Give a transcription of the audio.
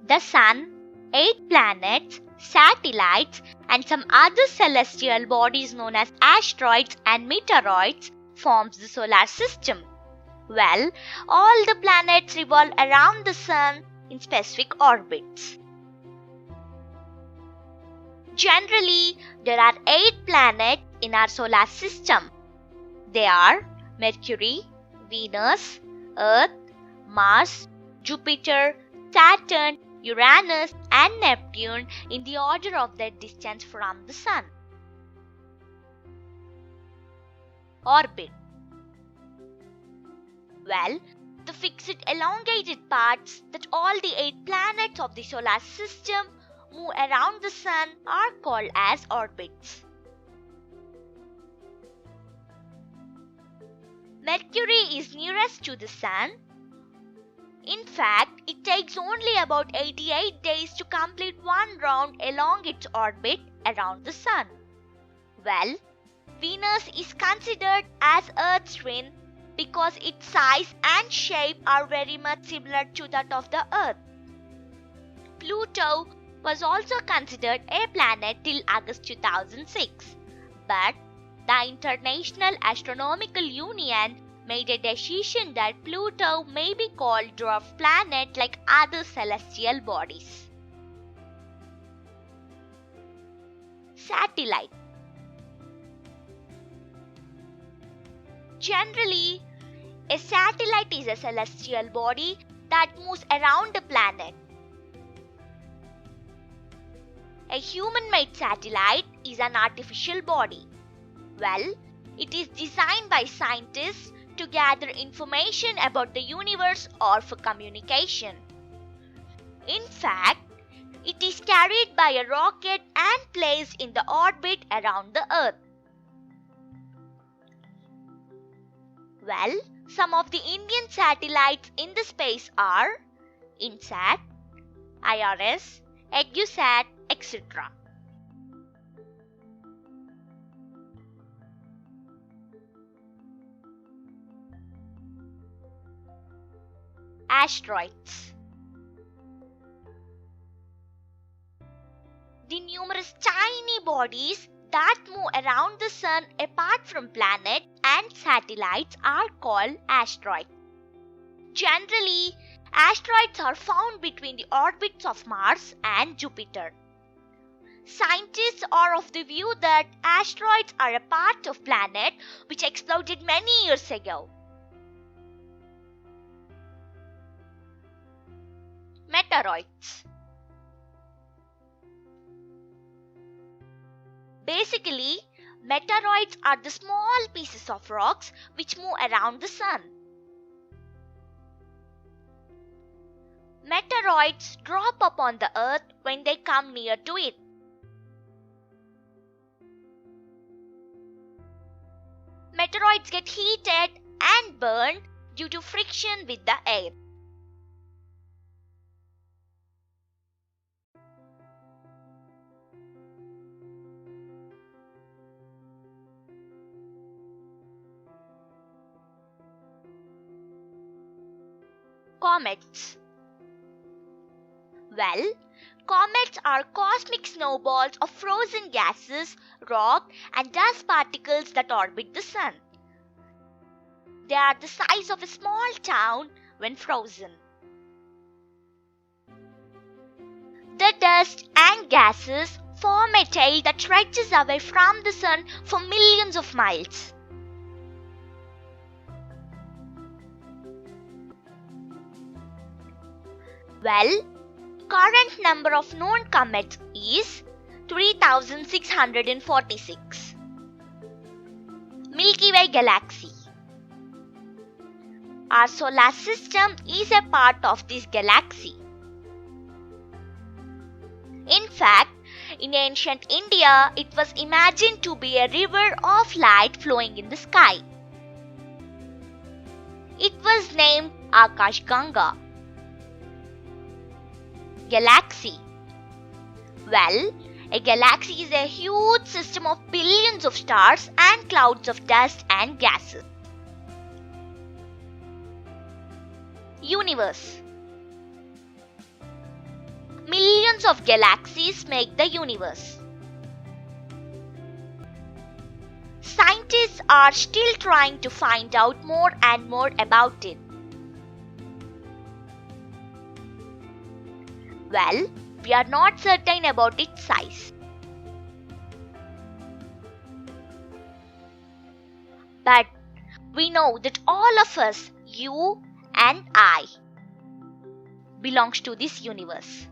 The Sun, 8 planets, satellites, and some other celestial bodies known as asteroids and meteoroids forms the solar system. Well, all the planets revolve around the Sun in specific orbits. Generally, there are 8 planets in our solar system. They are Mercury, Venus, Earth, Mars, Jupiter, Saturn, Uranus, and Neptune in the order of their distance from the Sun. Orbit. Well, the fixed elongated paths that all the 8 planets of the solar system move around the Sun are called as orbits. Mercury is nearest to the Sun. In fact, it takes only about 88 days to complete one round along its orbit around the Sun. Well, Venus is considered as Earth's twin because its size and shape are very much similar to that of the Earth. Pluto was also considered a planet till August 2006, but the International Astronomical Union made a decision that Pluto may be called dwarf planet like other celestial bodies. Satellite. Generally, a satellite is a celestial body that moves around a planet. A human-made satellite is an artificial body. Well, it is designed by scientists to gather information about the universe or for communication. In fact, it is carried by a rocket and placed in the orbit around the Earth. Well, some of the Indian satellites in the space are INSAT, IRS, EGUSAT, etc. Asteroids. The numerous tiny bodies that move around the Sun apart from planets and satellites are called asteroids. Generally, asteroids are found between the orbits of Mars and Jupiter. Scientists are of the view that asteroids are a part of planet which exploded many years ago. Meteoroids. Basically, meteoroids are the small pieces of rocks which move around the Sun. Meteoroids drop upon the Earth when they come near to it. Meteoroids get heated and burned due to friction with the air. Comets. Well, comets are cosmic snowballs of frozen gases, rock, and dust particles that orbit the Sun. They are the size of a small town when frozen. The dust and gases form a tail that stretches away from the Sun for millions of miles. Well, current number of known comets is 3646. Milky Way galaxy. Our solar system is a part of this galaxy. In fact, in ancient India, it was imagined to be a river of light flowing in the sky. It was named Akash Ganga. Galaxy. Well, a galaxy is a huge system of billions of stars and clouds of dust and gases. Universe. billions of galaxies make the universe. Scientists are still trying to find out more and more about it. Well, we are not certain about its size. But we know that all of us, you and I, belongs to this universe.